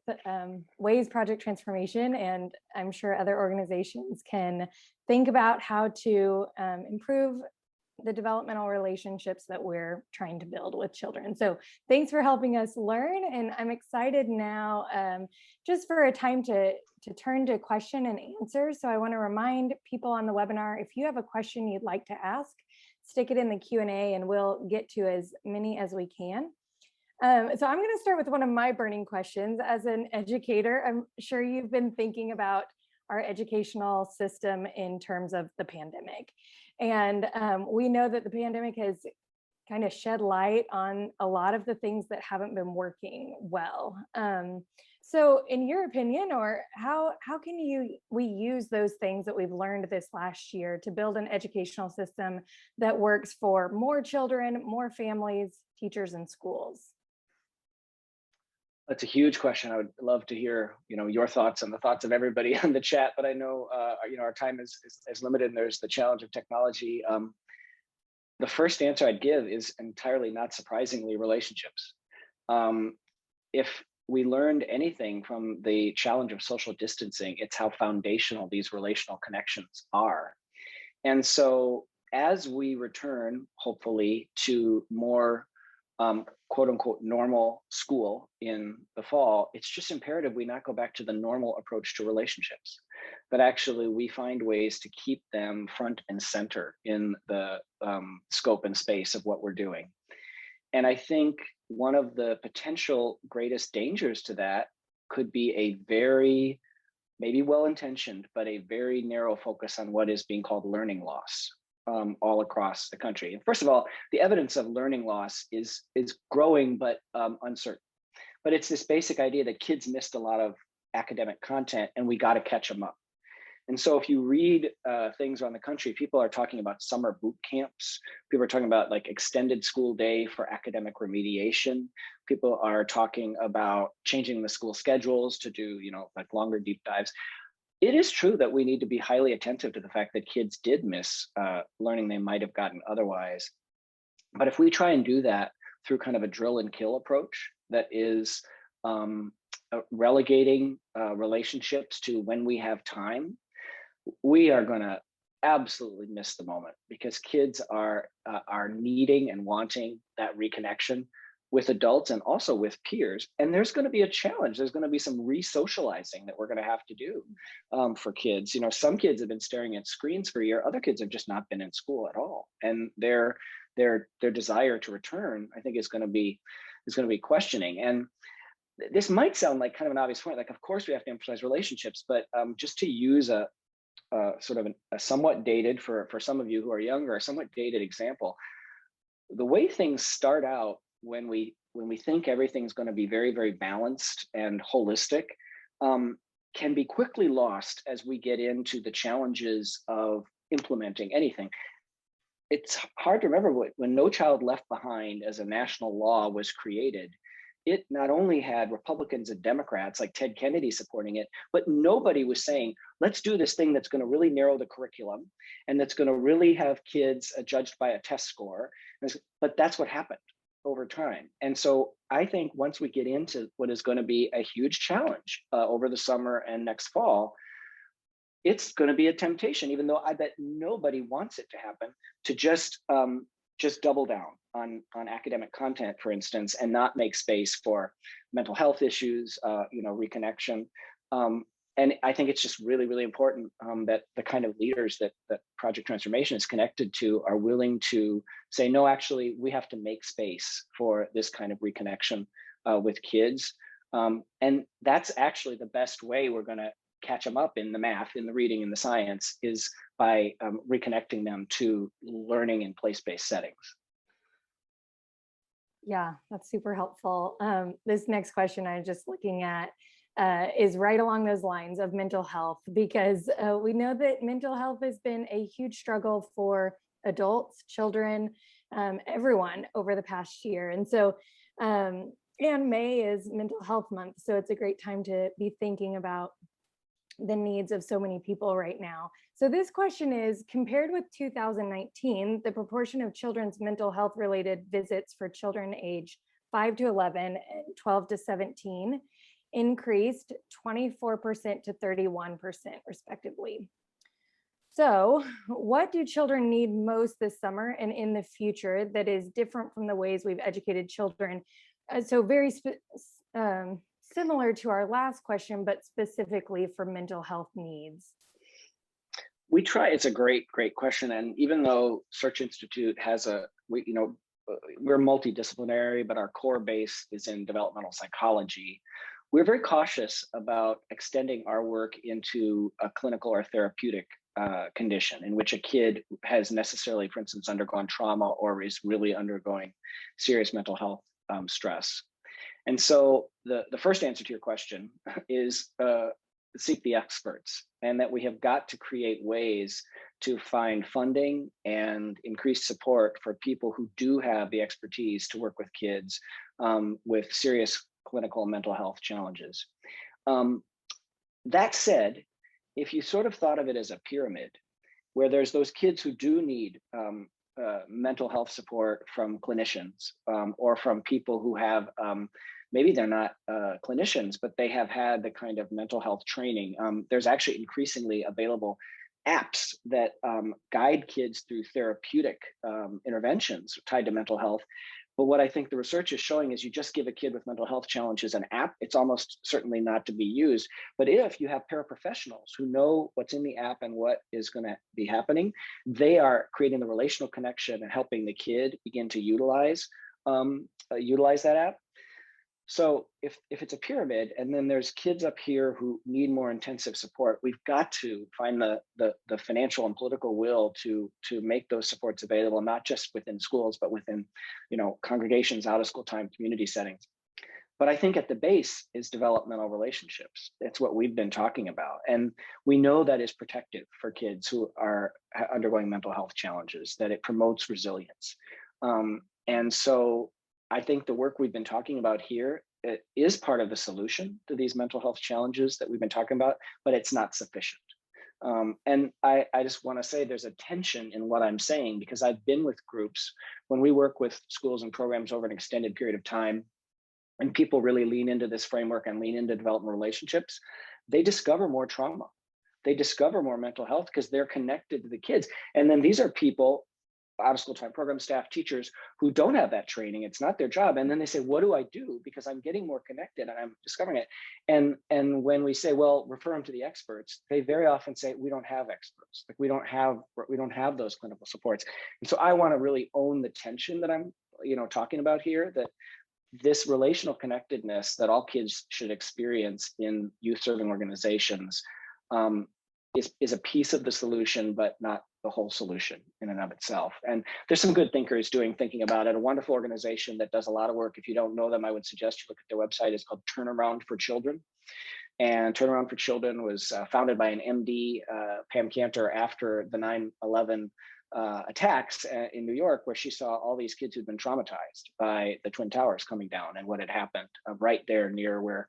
Speaker 4: WAYS project transformation, and I'm sure other organizations can think about how to improve the developmental relationships that we're trying to build with children. So thanks for helping us learn, and I'm excited now just for a time to turn to question and answer. So I want to remind people on the webinar, if you have a question you'd like to ask, stick it in the Q&A and we'll get to as many as we can. So I'm going to start with one of my burning questions. As an educator, I'm sure you've been thinking about our educational system in terms of the pandemic. And we know that the pandemic has kind of shed light on a lot of the things that haven't been working well. So in your opinion, or how can we use those things that we've learned this last year to build an educational system that works for more children, more families, teachers, and schools?
Speaker 3: That's a huge question. I would love to hear, your thoughts and the thoughts of everybody on the chat, but I know, our time is limited, and there's the challenge of technology. The first answer I'd give is entirely not surprisingly relationships. If we learned anything from the challenge of social distancing, it's how foundational these relational connections are. And so as we return, hopefully, to more quote unquote normal school in the fall, it's just imperative we not go back to the normal approach to relationships, but actually we find ways to keep them front and center in the scope and space of what we're doing. And I think one of the potential greatest dangers to that could be a very, maybe well-intentioned, but a very narrow focus on what is being called learning loss all across the country. And first of all, the evidence of learning loss is growing, but uncertain. But it's this basic idea that kids missed a lot of academic content and we got to catch them up. And so if you read things around the country, people are talking about summer boot camps. People are talking about like extended school day for academic remediation. People are talking about changing the school schedules to do, like longer deep dives. It is true that we need to be highly attentive to the fact that kids did miss learning they might have gotten otherwise. But if we try and do that through kind of a drill and kill approach that is relegating relationships to when we have time, we are going to absolutely miss the moment, because kids are needing and wanting that reconnection with adults and also with peers. And there's going to be a challenge. There's going to be some re-socializing that we're going to have to do for kids. You know, some kids have been staring at screens for a year. Other kids have just not been in school at all. And their desire to return, I think, is going to be questioning. And this might sound like kind of an obvious point. Like, of course, we have to emphasize relationships, but just to use a sort of a somewhat dated, for some of you who are younger, a somewhat dated example, the way things start out when we think everything's going to be very, very balanced and holistic, can be quickly lost as we get into the challenges of implementing anything. It's hard to remember when No Child Left Behind as a national law was created. It not only had Republicans and Democrats like Ted Kennedy supporting it, but nobody was saying, let's do this thing that's going to really narrow the curriculum and that's going to really have kids judged by a test score. But that's what happened over time. And so I think once we get into what is going to be a huge challenge over the summer and next fall, it's going to be a temptation, even though I bet nobody wants it to happen, to just double down on academic content, for instance, and not make space for mental health issues, reconnection. And I think it's just really, really important that the kind of leaders that Project Transformation is connected to are willing to say, no, actually, we have to make space for this kind of reconnection with kids. And that's actually the best way we're going to catch them up in the math, in the reading, in the science, is by reconnecting them to learning in place-based settings.
Speaker 4: Yeah, that's super helpful. This next question I'm just looking at is right along those lines of mental health, because we know that mental health has been a huge struggle for adults, children, everyone over the past year. And so, and May is Mental Health Month, so it's a great time to be thinking about the needs of so many people right now. So this question is, compared with 2019, the proportion of children's mental health related visits for children aged 5 to 11 and 12 to 17 increased 24% to 31% respectively. So what do children need most this summer and in the future that is different from the ways we've educated children? So very similar to our last question, but specifically for mental health needs.
Speaker 3: It's a great question. And even though Search Institute has we're multidisciplinary, but our core base is in developmental psychology, we're very cautious about extending our work into a clinical or therapeutic condition in which a kid has necessarily, for instance, undergone trauma or is really undergoing serious mental health stress. And so the first answer to your question is seek the experts, and that we have got to create ways to find funding and increase support for people who do have the expertise to work with kids with serious clinical and mental health challenges. That said, if you sort of thought of it as a pyramid, where there's those kids who do need mental health support from clinicians or from people who have, maybe they're not clinicians, but they have had the kind of mental health training. There's actually increasingly available apps that guide kids through therapeutic interventions tied to mental health. But what I think the research is showing is you just give a kid with mental health challenges an app, it's almost certainly not to be used. But if you have paraprofessionals who know what's in the app and what is going to be happening, they are creating the relational connection and helping the kid begin to utilize that app. So if it's a pyramid and then there's kids up here who need more intensive support, we've got to find the financial and political will to make those supports available, not just within schools, but within, congregations, out of school time, community settings. But I think at the base is developmental relationships. It's what we've been talking about. And we know that is protective for kids who are undergoing mental health challenges, that it promotes resilience. And so I think the work we've been talking about here is part of the solution to these mental health challenges that we've been talking about, but it's not sufficient. And I just want to say there's a tension in what I'm saying, because I've been with groups when we work with schools and programs over an extended period of time, and people really lean into this framework and lean into developmental relationships, they discover more trauma. They discover more mental health because they're connected to the kids. And then these are people, out of school time program staff, teachers, who don't have that training. It's not their job. And then they say, what do I do? Because I'm getting more connected and I'm discovering it. And when we say, well, refer them to the experts, they very often say, we don't have experts. Like we don't have those clinical supports. And so I want to really own the tension that I'm, talking about here, that this relational connectedness that all kids should experience in youth serving organizations is a piece of the solution, but not the whole solution in and of itself. And there's some good thinkers thinking about it. A wonderful organization that does a lot of work. If you don't know them, I would suggest you look at their website. It's called Turnaround for Children. And Turnaround for Children was founded by an MD, Pam Cantor, after the 9/11 attacks in New York, where she saw all these kids who'd been traumatized by the Twin Towers coming down and what had happened right there near where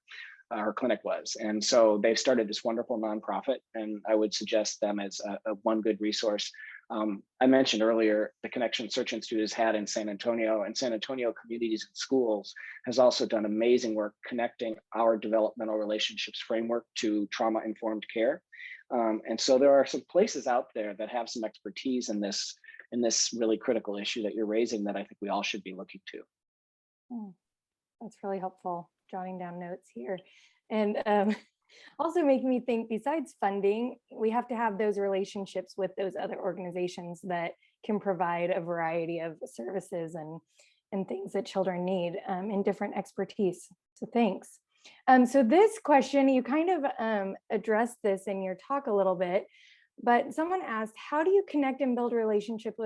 Speaker 3: her clinic was. And so they've started this wonderful nonprofit, and I would suggest them as a one good resource. I mentioned earlier the connection Search Institute has had in San Antonio, and San Antonio Communities and Schools has also done amazing work connecting our developmental relationships framework to trauma-informed care. And so there are some places out there that have some expertise in this really critical issue that you're raising that I think we all should be looking to.
Speaker 4: That's really helpful, jotting down notes here. And also making me think, besides funding, we have to have those relationships with those other organizations that can provide a variety of services and things that children need in different expertise. So thanks. So this question, you kind of addressed this in your talk a little bit, but someone asked, how do you connect and build relationships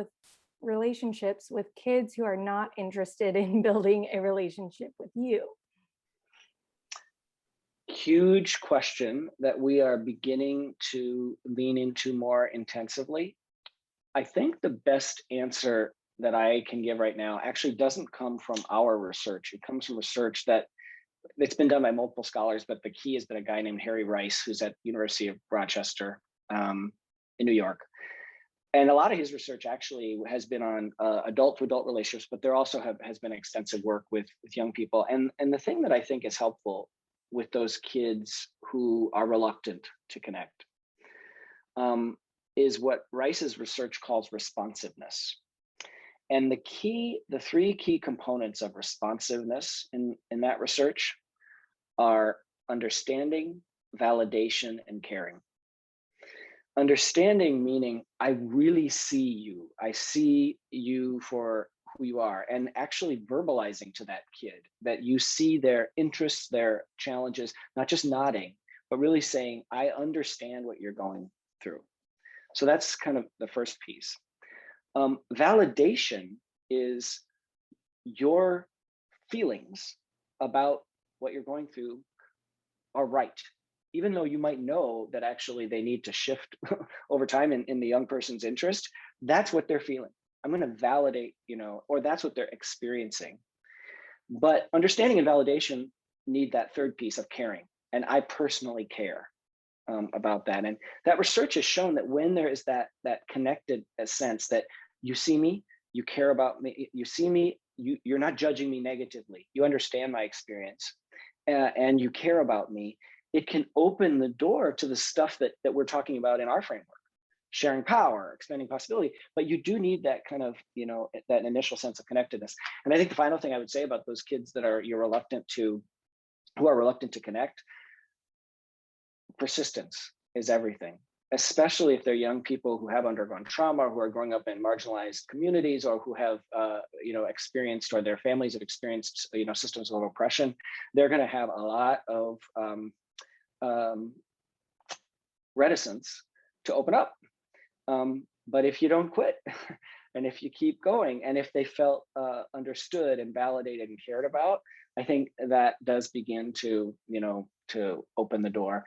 Speaker 4: with kids who are not interested in building a relationship with you?
Speaker 3: Huge question that we are beginning to lean into more intensively. I think the best answer that I can give right now actually doesn't come from our research. It comes from research it's been done by multiple scholars, but the key has been a guy named Harry Rice, who's at University of Rochester in New York. And a lot of his research actually has been on adult-to-adult relationships, but there also has been extensive work with young people. And the thing that I think is helpful with those kids who are reluctant to connect is what Rice's research calls responsiveness. And the three key components of responsiveness in that research are understanding, validation, and caring. Understanding meaning I really see you. I see you for who you are, and actually verbalizing to that kid that you see their interests, their challenges, not just nodding, but really saying, I understand what you're going through. So that's kind of the first piece. Validation is your feelings about what you're going through are right, even though you might know that actually they need to shift over time in the young person's interest. That's what they're feeling. I'm going to validate, or that's what they're experiencing. But understanding and validation need that third piece of caring. And I personally care about that. And that research has shown that when there is that connected sense that you see me, you care about me, you see me, you're not judging me negatively, you understand my experience, and you care about me, it can open the door to the stuff that we're talking about in our framework. Sharing power, expanding possibility, but you do need that kind of, that initial sense of connectedness. And I think the final thing I would say about those kids that who are reluctant to connect, persistence is everything, especially if they're young people who have undergone trauma, or who are growing up in marginalized communities, or who have, experienced, or their families have experienced, systems of oppression. They're going to have a lot of reticence to open up. But if you don't quit, and if you keep going, and if they felt understood and validated and cared about, I think that does begin to, to open the door.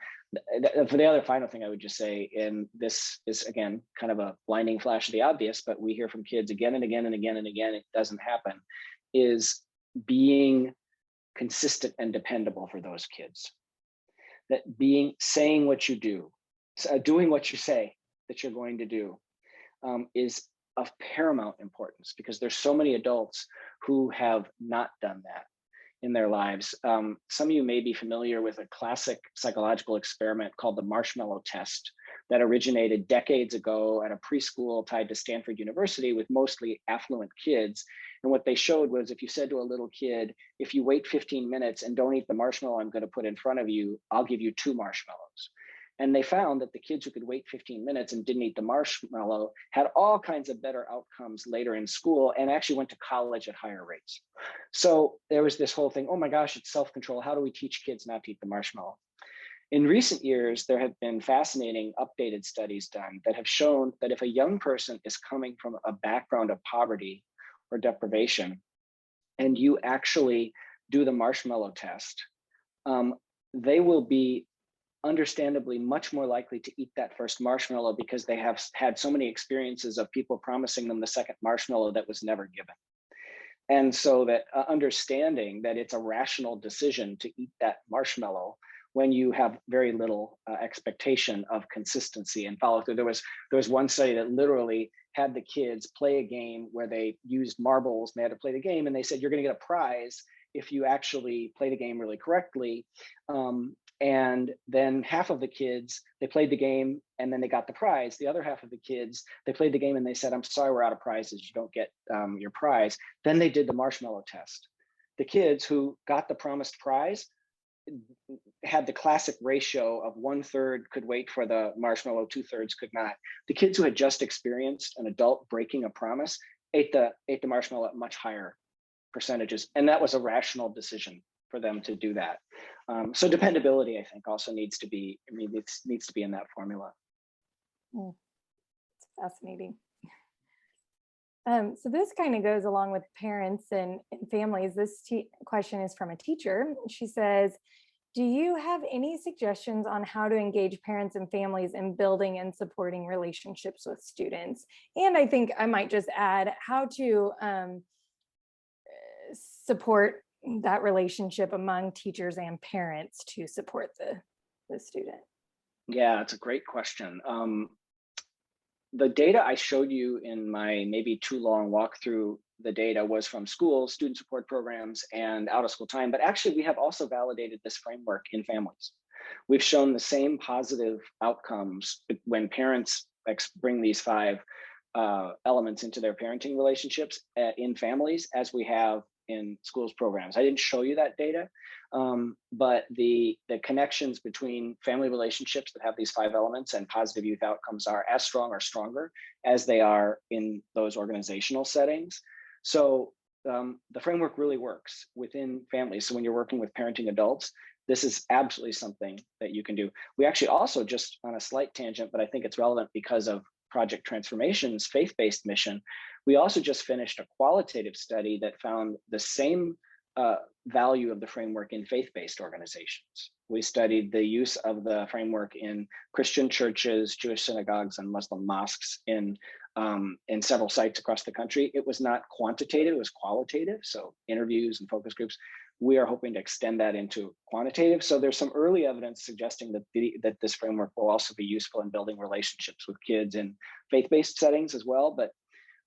Speaker 3: For the other final thing I would just say, and this is again kind of a blinding flash of the obvious, but we hear from kids again and again and again and again, it doesn't happen, is being consistent and dependable for those kids. That saying what you do, doing what you say that you're going to do is of paramount importance, because there's so many adults who have not done that in their lives. Some of you may be familiar with a classic psychological experiment called the Marshmallow Test that originated decades ago at a preschool tied to Stanford University with mostly affluent kids. And what they showed was, if you said to a little kid, if you wait 15 minutes and don't eat the marshmallow I'm going to put in front of you, I'll give you 2 marshmallows. And they found that the kids who could wait 15 minutes and didn't eat the marshmallow had all kinds of better outcomes later in school and actually went to college at higher rates. So there was this whole thing, oh my gosh, it's self-control. How do we teach kids not to eat the marshmallow? In recent years, there have been fascinating updated studies done that have shown that if a young person is coming from a background of poverty or deprivation, and you actually do the marshmallow test, they will be understandably much more likely to eat that first marshmallow, because they have had so many experiences of people promising them the second marshmallow that was never given. And so that understanding that it's a rational decision to eat that marshmallow when you have very little expectation of consistency and follow through. There was one study that literally had the kids play a game where they used marbles and they had to play the game, and they said, you're going to get a prize if you actually play the game really correctly. And then half of the kids, they played the game and then they got the prize. The other half of the kids, they played the game and they said, I'm sorry, we're out of prizes. You don't get your prize. Then they did the marshmallow test. The kids who got the promised prize had the classic ratio of 1/3 could wait for the marshmallow, 2/3 could not. The kids who had just experienced an adult breaking a promise ate the marshmallow at much higher percentages. And that was a rational decision for them to do that. So dependability, I think, also needs to be, it needs to be in that formula.
Speaker 4: It's fascinating. So this kind of goes along with parents and families. This question is from a teacher. She says, do you have any suggestions on how to engage parents and families in building and supporting relationships with students? And I think I might just add how to support that relationship among teachers and parents to support the student.
Speaker 3: Yeah, it's a great question. The data I showed you in my maybe too long walk through the data was from schools, student support programs, and out of school time. But actually, we have also validated this framework in families. We've shown the same positive outcomes when parents bring these 5 elements into their parenting relationships in families as we have in schools programs. I didn't show you that data, but the connections between family relationships that have these 5 elements and positive youth outcomes are as strong or stronger as they are in those organizational settings. So the framework really works within families. So when you're working with parenting adults, this is absolutely something that you can do. We actually also, just on a slight tangent, but I think it's relevant because of Project Transformation's faith-based mission, we also just finished a qualitative study that found the same value of the framework in faith-based organizations. We studied the use of the framework in Christian churches, Jewish synagogues, and Muslim mosques in several sites across the country. It was not quantitative, it was qualitative, so interviews and focus groups. We are hoping to extend that into quantitative. So there's some early evidence suggesting that this framework will also be useful in building relationships with kids in faith-based settings as well. But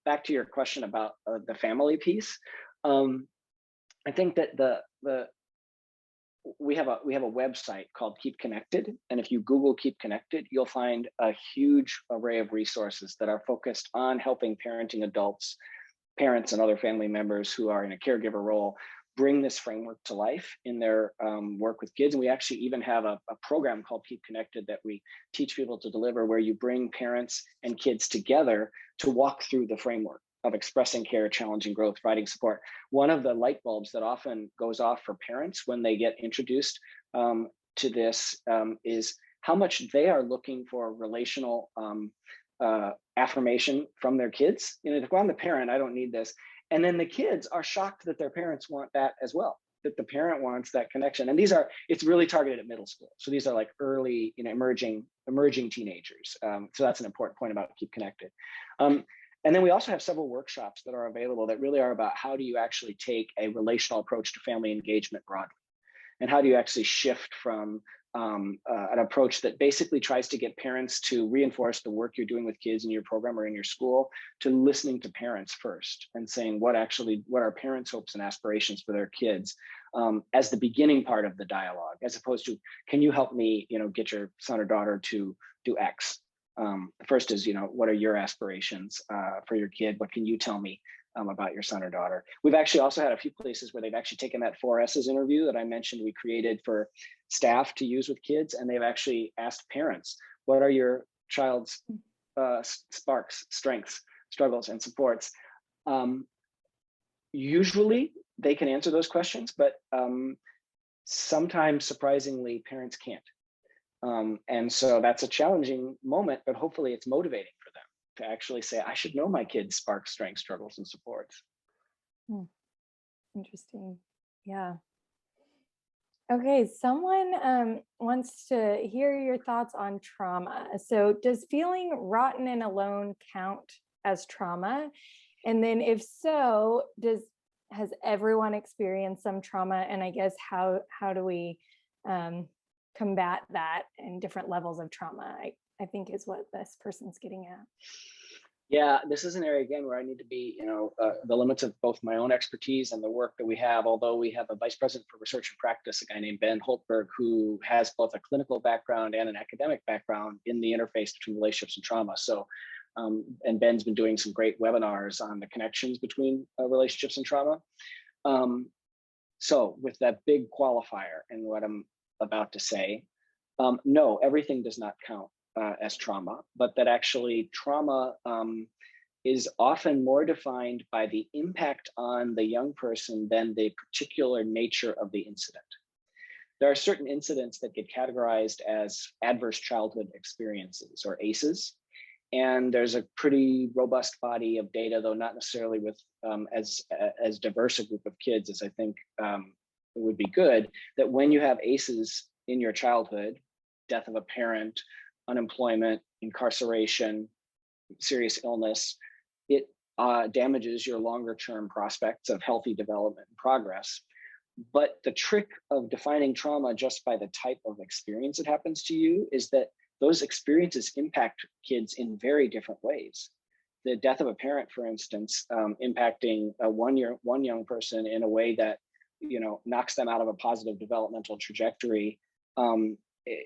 Speaker 3: back to your question about the family piece, I think that we have a website called Keep Connected, and if you Google Keep Connected, you'll find a huge array of resources that are focused on helping parenting adults, parents, and other family members who are in a caregiver role bring this framework to life in their work with kids. And we actually even have a program called Keep Connected that we teach people to deliver, where you bring parents and kids together to walk through the framework of expressing care, challenging growth, providing support. One of the light bulbs that often goes off for parents when they get introduced to this is how much they are looking for relational affirmation from their kids. You know, well, I'm the parent, I don't need this. And then the kids are shocked that their parents want that as well, that the parent wants that connection. And it's really targeted at middle school. So these are like early, emerging teenagers. So that's an important point about Keep Connected. And then we also have several workshops that are available that really are about how do you actually take a relational approach to family engagement broadly? And how do you actually shift from an approach that basically tries to get parents to reinforce the work you're doing with kids in your program or in your school, to listening to parents first and saying what are parents' hopes and aspirations for their kids, as the beginning part of the dialogue, as opposed to, can you help me, get your son or daughter to do X? The first is, what are your aspirations for your kid? What can you tell me about your son or daughter? We've actually also had a few places where they've actually taken that 4S's interview that I mentioned we created for staff to use with kids, and they've actually asked parents, what are your child's sparks, strengths, struggles, and supports? Usually they can answer those questions, but sometimes surprisingly parents can't. And so that's a challenging moment, but hopefully it's motivating for them to actually say, I should know my kid's sparks, strengths, struggles, and supports.
Speaker 4: Interesting. Yeah. Okay, someone wants to hear your thoughts on trauma. So does feeling rotten and alone count as trauma? And then if so, has everyone experienced some trauma? And I guess how do we combat that in different levels of trauma, I think is what this person's getting at.
Speaker 3: Yeah, this is an area again where I need to be, the limits of both my own expertise and the work that we have. Although we have a vice president for research and practice, a guy named Ben Holtberg, who has both a clinical background and an academic background in the interface between relationships and trauma. So, and Ben's been doing some great webinars on the connections between relationships and trauma. So with that big qualifier and what I'm about to say, no, everything does not count as trauma, but that actually trauma is often more defined by the impact on the young person than the particular nature of the incident. There are certain incidents that get categorized as adverse childhood experiences, or ACEs. And there's a pretty robust body of data, though not necessarily with as diverse a group of kids as I think it would be good, that when you have ACEs in your childhood, death of a parent, unemployment, incarceration, serious illness, it damages your longer term prospects of healthy development and progress. But the trick of defining trauma just by the type of experience that happens to you is that those experiences impact kids in very different ways. The death of a parent, for instance, impacting one young person in a way that knocks them out of a positive developmental trajectory,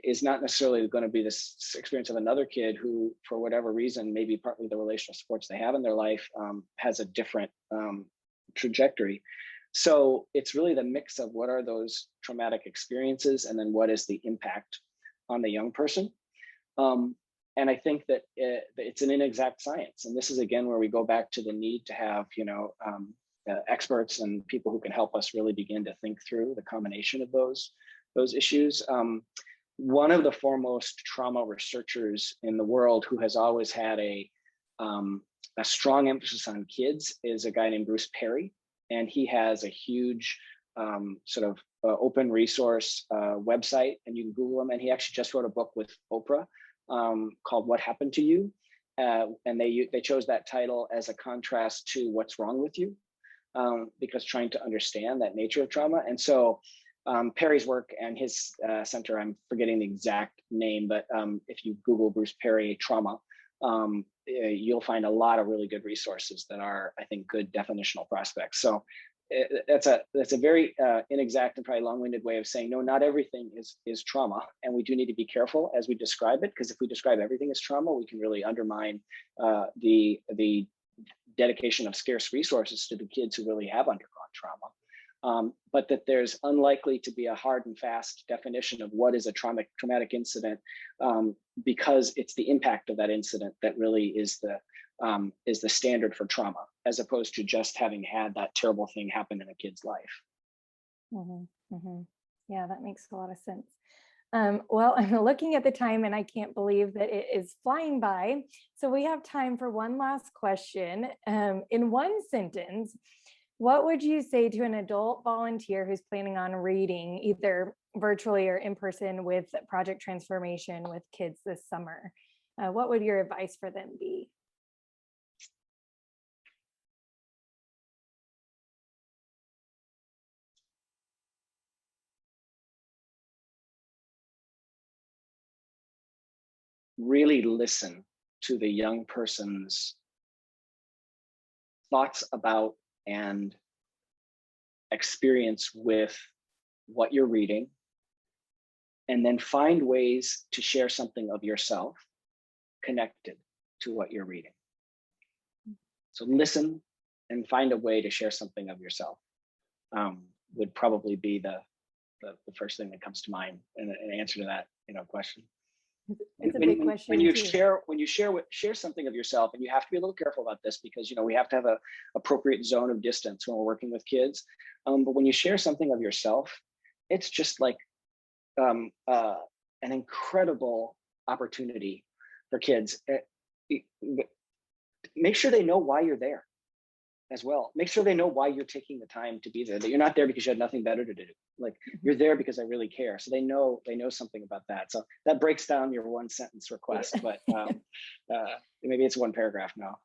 Speaker 3: is not necessarily going to be this experience of another kid who, for whatever reason, maybe partly the relational supports they have in their life, has a different trajectory. So it's really the mix of what are those traumatic experiences and then what is the impact on the young person. And I think that it's an inexact science. And this is, again, where we go back to the need to have, experts and people who can help us really begin to think through the combination of those issues. One of the foremost trauma researchers in the world who has always had a strong emphasis on kids is a guy named Bruce Perry. And he has a huge open resource website, and you can Google him. And he actually just wrote a book with Oprah called What Happened to You? And they chose that title as a contrast to What's Wrong with You, because trying to understand that nature of trauma. And so Perry's work and his center, I'm forgetting the exact name, but if you Google Bruce Perry trauma, you'll find a lot of really good resources that are, I think, good definitional prospects. So that's a very inexact and probably long-winded way of saying, no, not everything is trauma. And we do need to be careful as we describe it, because if we describe everything as trauma, we can really undermine the dedication of scarce resources to the kids who really have undergone trauma. But that there's unlikely to be a hard and fast definition of what is a traumatic incident, because it's the impact of that incident that really is the standard for trauma, as opposed to just having had that terrible thing happen in a kid's life.
Speaker 4: Mm-hmm, mm-hmm. Yeah, that makes a lot of sense. Well, I'm looking at the time and I can't believe that it is flying by. So we have time for one last question. In one sentence, what would you say to an adult volunteer who's planning on reading either virtually or in person with Project Transformation with kids this summer? What would your advice for them be?
Speaker 3: really listen to the young person's thoughts about and experience with what you're reading, and then find ways to share something of yourself connected to what you're reading. So listen and find a way to share something of yourself would probably be the first thing that comes to mind in answer to that question.
Speaker 4: It's a big question.
Speaker 3: When you share something of yourself, and you have to be a little careful about this because we have to have a appropriate zone of distance when we're working with kids. But when you share something of yourself, it's just like an incredible opportunity for kids. Make sure they know why you're there as well. Make sure they know why you're taking the time to be there, that you're not there because you had nothing better to do. Like, you're there because I really care. So they know something about that. So that breaks down your one sentence request, but maybe it's one paragraph now.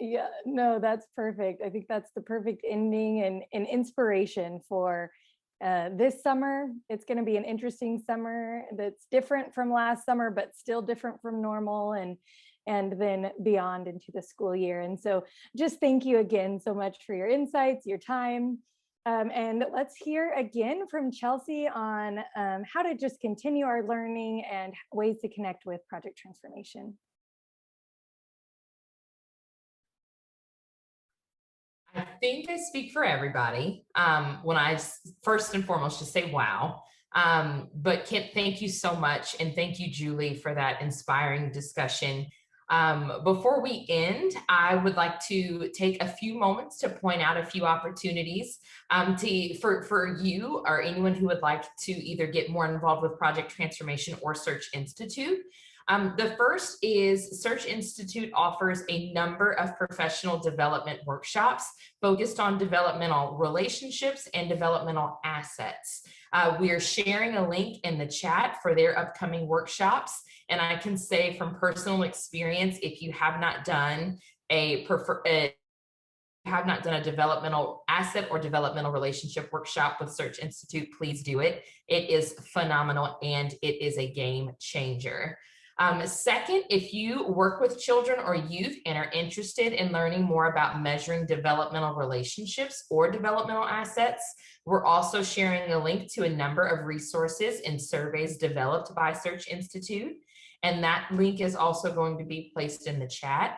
Speaker 4: Yeah, no, that's perfect. I think that's the perfect ending and inspiration for this summer. It's going to be an interesting summer that's different from last summer, but still different from normal, and then beyond into the school year. And so just thank you again so much for your insights, your time. And let's hear again from Chelsea on how to just continue our learning and ways to connect with project transformation.
Speaker 1: I think I speak for everybody when I first and foremost just say wow. But Kent, thank you so much. And thank you, Julie, for that inspiring discussion. Before we end, I would like to take a few moments to point out a few opportunities for you or anyone who would like to either get more involved with Project Transformation or Search Institute. The first is Search Institute offers a number of professional development workshops focused on developmental relationships and developmental assets. We are sharing a link in the chat for their upcoming workshops. And I can say from personal experience, if you have not done a developmental asset or developmental relationship workshop with Search Institute, please do it. It is phenomenal and it is a game changer. Second, if you work with children or youth and are interested in learning more about measuring developmental relationships or developmental assets, we're also sharing a link to a number of resources and surveys developed by Search Institute. And that link is also going to be placed in the chat.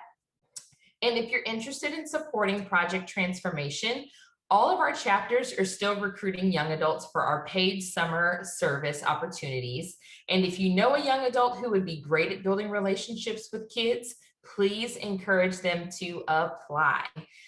Speaker 1: And if you're interested in supporting Project Transformation, all of our chapters are still recruiting young adults for our paid summer service opportunities. And if you know a young adult who would be great at building relationships with kids, please encourage them to apply.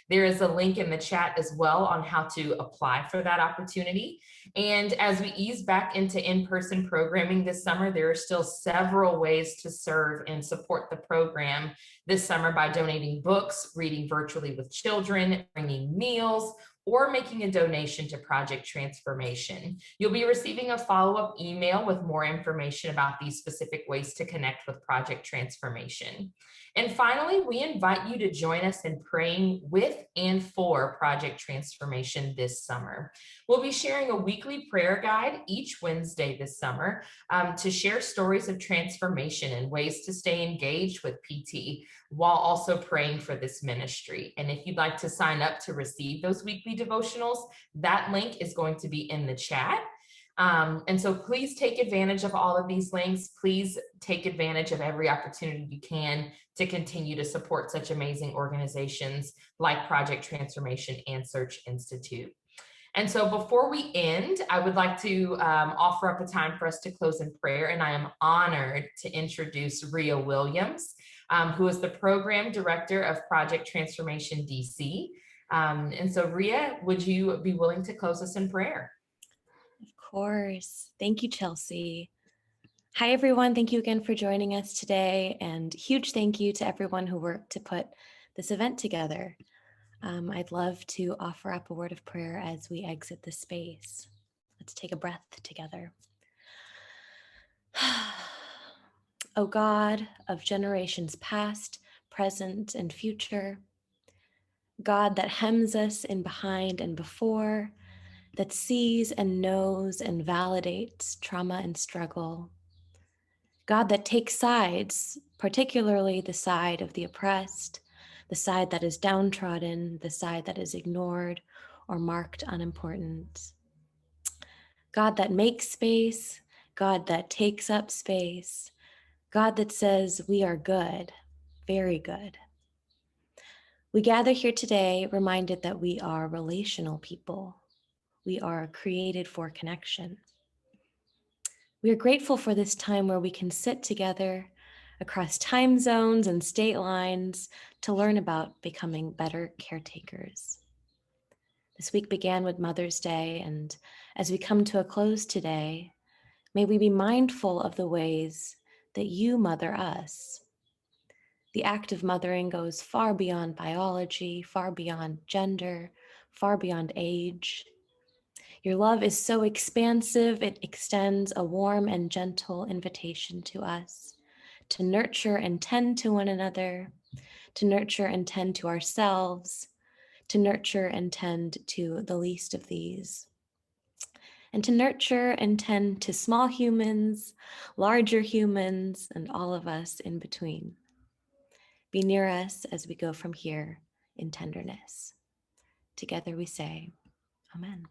Speaker 1: There is a link in the chat as well on how to apply for that opportunity. And as we ease back into in-person programming this summer, there are still several ways to serve and support the program this summer by donating books, reading virtually with children, bringing meals, or making a donation to Project Transformation. You'll be receiving a follow-up email with more information about these specific ways to connect with Project Transformation. And finally, we invite you to join us in praying with and for Project Transformation this summer. We'll be sharing a weekly prayer guide each Wednesday this summer to share stories of transformation and ways to stay engaged with PT while also praying for this ministry. And if you'd like to sign up to receive those weekly devotionals, that link is going to be in the chat. And so please take advantage of all of these links. Please take advantage of every opportunity you can to continue to support such amazing organizations like Project Transformation and Search Institute. And so before we end, I would like to offer up a time for us to close in prayer. And I am honored to introduce Ria Williams, who is the Program Director of Project Transformation DC. And so Ria, would you be willing to close us in prayer?
Speaker 5: Of course. Thank you, Chelsea. Hi, everyone. Thank you again for joining us today. And huge thank you to everyone who worked to put this event together. I'd love to offer up a word of prayer as we exit the space. Let's take a breath together. O God of generations past, present, and future, God that hems us in behind and before, that sees and knows and validates trauma and struggle, God that takes sides, particularly the side of the oppressed, the side that is downtrodden, the side that is ignored or marked unimportant. God that makes space, God that takes up space, God that says we are good, very good. We gather here today reminded that we are relational people. We are created for connection. We are grateful for this time where we can sit together across time zones and state lines to learn about becoming better caretakers. This week began with Mother's Day, and as we come to a close today, may we be mindful of the ways that you mother us. The act of mothering goes far beyond biology, far beyond gender, far beyond age. Your love is so expansive, it extends a warm and gentle invitation to us to nurture and tend to one another, to nurture and tend to ourselves, to nurture and tend to the least of these, and to nurture and tend to small humans, larger humans, and all of us in between. Be near us as we go from here in tenderness. Together we say, Amen.